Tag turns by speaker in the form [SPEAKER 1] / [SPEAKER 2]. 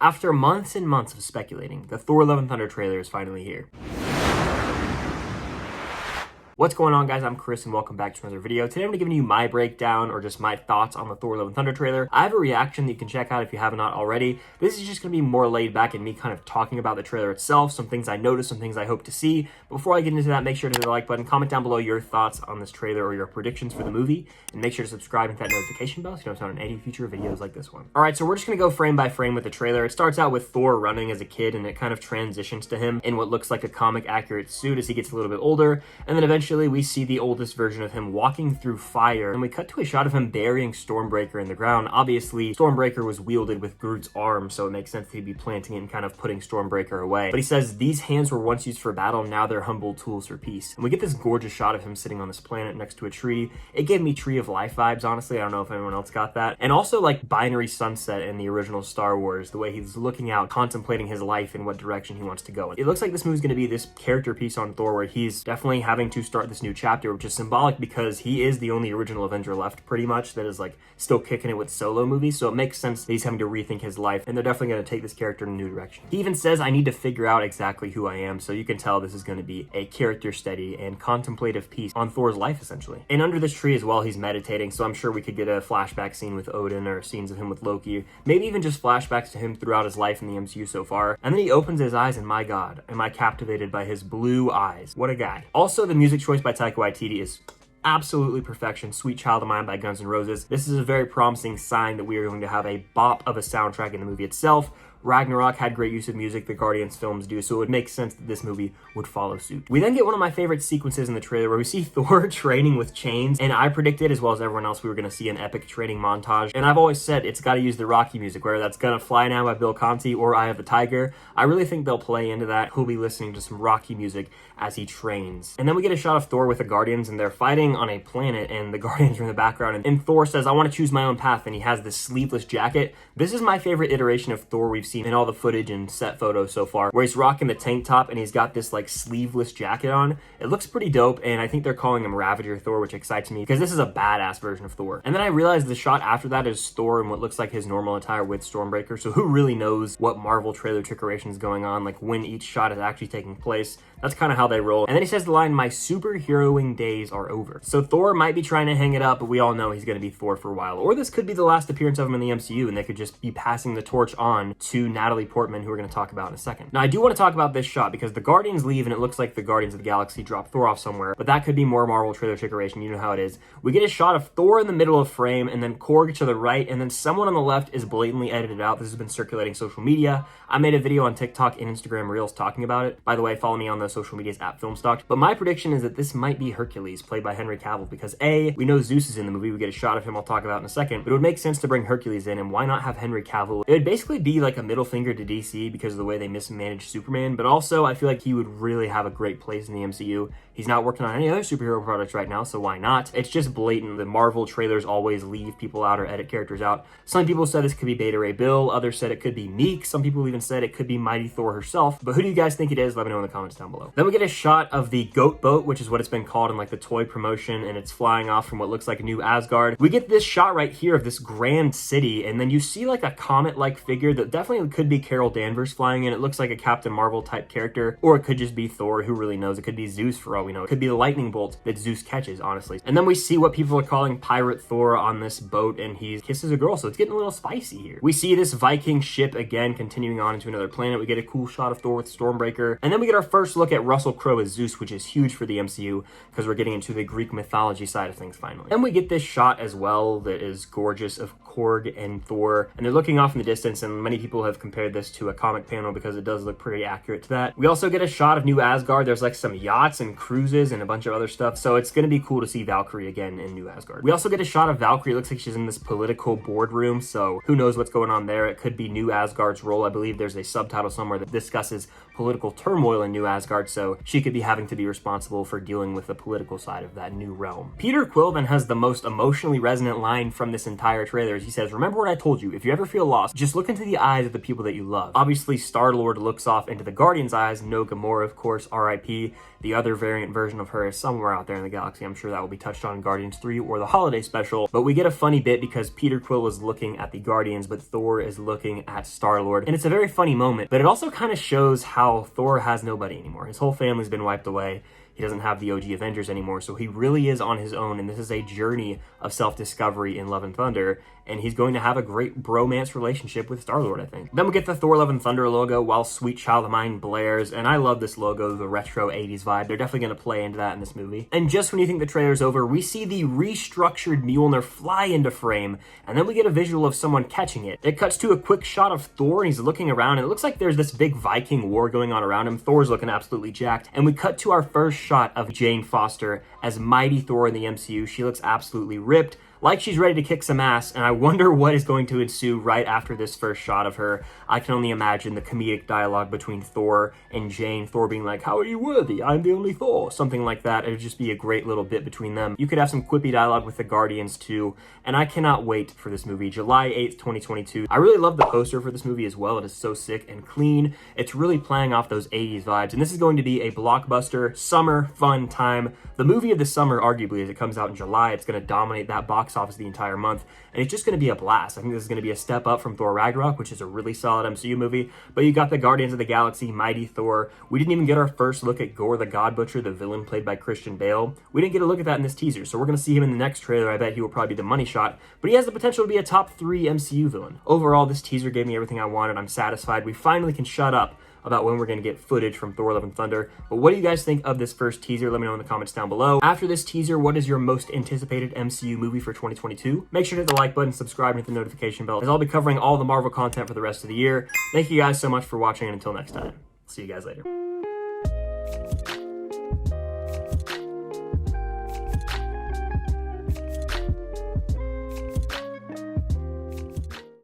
[SPEAKER 1] After months and months of speculating, the Thor Love and Thunder trailer is finally here. What's going on, guys? I'm Chris and welcome back to another video. Today I'm going to be giving you my breakdown or just my thoughts on the Thor Love and Thunder trailer. I have a reaction that you can check out if you have not already. This is just going to be more laid back and me kind of talking about the trailer itself, some things I noticed, some things I hope to see. But before I get into that, make sure to hit the like button, comment down below your thoughts on this trailer or your predictions for the movie, and make sure to subscribe and hit that notification bell so you don't miss out on any future videos like this one. Alright, so we're just going to go frame by frame with the trailer. It starts out with Thor running as a kid and it kind of transitions to him in what looks like a comic accurate suit as he gets a little bit older, and then eventually we see the oldest version of him walking through fire, and we cut to a shot of him burying Stormbreaker in the ground. Obviously, Stormbreaker was wielded with Groot's arm, so it makes sense that he'd be planting it and kind of putting Stormbreaker away. But he says, these hands were once used for battle, now they're humble tools for peace. And we get this gorgeous shot of him sitting on this planet next to a tree. It gave me Tree of Life vibes, honestly. I don't know if anyone else got that. And also like Binary Sunset in the original Star Wars, the way he's looking out, contemplating his life and what direction he wants to go in. It looks like this movie's going to be this character piece on Thor where he's definitely having to start this new chapter, which is symbolic because he is the only original Avenger left, pretty much, that is like still kicking it with solo movies. So it makes sense that he's having to rethink his life, and they're definitely going to take this character in a new direction. He even says, I need to figure out exactly who I am, so you can tell this is going to be a character study and contemplative piece on Thor's life, essentially. And under this tree as well, he's meditating, so I'm sure we could get a flashback scene with Odin or scenes of him with Loki, maybe even just flashbacks to him throughout his life in the MCU so far. And then he opens his eyes, and my God, am I captivated by his blue eyes. What a guy. Also, the music choice by Taika Waititi is absolutely perfection. Sweet Child of Mine by Guns N' Roses. This is a very promising sign that we are going to have a bop of a soundtrack in the movie itself. Ragnarok had great use of music, the Guardians films do, so it would make sense that this movie would follow suit. We then get one of my favorite sequences in the trailer where we see Thor training with chains, and I predicted, as well as everyone else, we were going to see an epic training montage, and I've always said it's got to use the Rocky music, whether that's Gonna Fly Now by Bill Conti or Eye of the Tiger. I really think they'll play into that. He'll be listening to some Rocky music as he trains. And then we get a shot of Thor with the Guardians, and they're fighting on a planet, and the Guardians are in the background, and Thor says, I want to choose my own path, and he has this sleeveless jacket. This is my favorite iteration of Thor we've seen in all the footage and set photos so far, where he's rocking the tank top and he's got this like sleeveless jacket on. It looks pretty dope, and I think they're calling him Ravager Thor, which excites me because this is a badass version of Thor. And then I realized the shot after that is Thor in what looks like his normal attire with Stormbreaker, so who really knows what Marvel trailer trickeration is going on, like when each shot is actually taking place. That's kind of how they roll. And then he says the line, my superheroing days are over. So Thor might be trying to hang it up, but we all know he's going to be Thor for a while. Or this could be the last appearance of him in the MCU, and they could just be passing the torch on to Natalie Portman, who we're going to talk about in a second. Now, I do want to talk about this shot because the Guardians leave, and it looks like the Guardians of the Galaxy drop Thor off somewhere, but that could be more Marvel trailer trickeration. You know how it is. We get a shot of Thor in the middle of frame, and then Korg to the right, and then someone on the left is blatantly edited out. This has been circulating social media. I made a video on TikTok and Instagram Reels talking about it. By the way, follow me on those social medias at Filmstock. But my prediction is that this might be Hercules, played by Henry Cavill, because A, we know Zeus is in the movie. We get a shot of him I'll talk about in a second, but it would make sense to bring Hercules in, and why not have Henry Cavill? It would basically be like a middle finger to DC because of the way they mismanaged Superman, but also I feel like he would really have a great place in the MCU. He's not working on any other superhero products right now, so why not? It's just blatant. The Marvel trailers always leave people out or edit characters out. Some people said this could be Beta Ray Bill, others said it could be Meek, some people even said it could be Mighty Thor herself, but who do you guys think it is? Let me know in the comments down below. Then we get a shot of the Goat Boat, which is what it's been called in like the toy promotion, and it's flying off from what looks like New Asgard. We get this shot right here of this grand city, and then you see like a comet-like figure that definitely could be Carol Danvers flying in. It looks like a Captain Marvel type character, or it could just be Thor, who really knows? It could be Zeus for all we know. It could be the lightning bolt that Zeus catches, honestly. And then we see what people are calling Pirate Thor on this boat, and he kisses a girl, so it's getting a little spicy here. We see this Viking ship again continuing on into another planet. We get a cool shot of Thor with Stormbreaker, and then we get our first look at Russell Crowe as Zeus, which is huge for the MCU because we're getting into the Greek mythology side of things finally. Then we get this shot as well that is gorgeous of Korg and Thor, and they're looking off in the distance, and many people have compared this to a comic panel because it does look pretty accurate to that. We also get a shot of New Asgard. There's like some yachts and cruises and a bunch of other stuff, so it's going to be cool to see Valkyrie again in New Asgard. We also get a shot of Valkyrie. It looks like she's in this political boardroom, so who knows what's going on there. It could be New Asgard's role. I believe there's a subtitle somewhere that discusses political turmoil in New Asgard, so she could be having to be responsible for dealing with the political side of that new realm. Peter Quill then has the most emotionally resonant line from this entire trailer. He he says, "Remember what I told you. If you ever feel lost, just look into the eyes of the people that you love." Obviously, Star-Lord looks off into the Guardian's eyes. No Gamora, of course, R.I.P. The other variant version of her is somewhere out there in the galaxy. I'm sure that will be touched on in Guardians 3 or the holiday special. But we get a funny bit because Peter Quill is looking at the Guardians, but Thor is looking at Star-Lord. And it's a very funny moment, but it also kind of shows how Thor has nobody anymore. His whole family's been wiped away. He doesn't have the OG Avengers anymore, so he really is on his own, and this is a journey of self-discovery in Love and Thunder, and he's going to have a great bromance relationship with Star-Lord, I think. Then we get the Thor Love and Thunder logo while Sweet Child of Mine blares, and I love this logo, the retro 80s vibe. They're definitely going to play into that in this movie. And just when you think the trailer's over, we see the restructured Mjolnir fly into frame, and then we get a visual of someone catching it. It cuts to a quick shot of Thor, and he's looking around, and it looks like there's this big Viking war going on around him. Thor's looking absolutely jacked, and we cut to our first shot of Jane Foster as Mighty Thor in the MCU. She looks absolutely ripped, like she's ready to kick some ass, and I wonder what is going to ensue right after this first shot of her. I can only imagine the comedic dialogue between Thor and Jane. Thor being like, "How are you worthy? I'm the only Thor." Something like that. It would just be a great little bit between them. You could have some quippy dialogue with the Guardians too, and I cannot wait for this movie. July 8th, 2022. I really love the poster for this movie as well. It is so sick and clean. It's really playing off those 80s vibes, and this is going to be a blockbuster, summer, fun time. The movie of the summer, arguably, as it comes out in July. It's going to dominate that box office the entire month, and it's just going to be a blast. I think this is going to be a step up from Thor Ragnarok, which is a really solid MCU movie, but you got the Guardians of the Galaxy, Mighty Thor. We didn't even get our first look at Gore the God Butcher, the villain played by Christian Bale. We didn't get a look at that in this teaser, so we're going to see him in the next trailer. I bet he will probably be the money shot, but he has the potential to be a top 3 MCU villain. Overall, this teaser gave me everything I wanted. I'm satisfied. We finally can shut up about when we're going to get footage from Thor Love and Thunder. But what do you guys think of this first teaser? Let me know in the comments down below. After this teaser, what is your most anticipated MCU movie for 2022? Make sure to hit the like button, subscribe, and hit the notification bell, as I'll be covering all the Marvel content for the rest of the year. Thank you guys so much for watching, and until next time, see you guys later.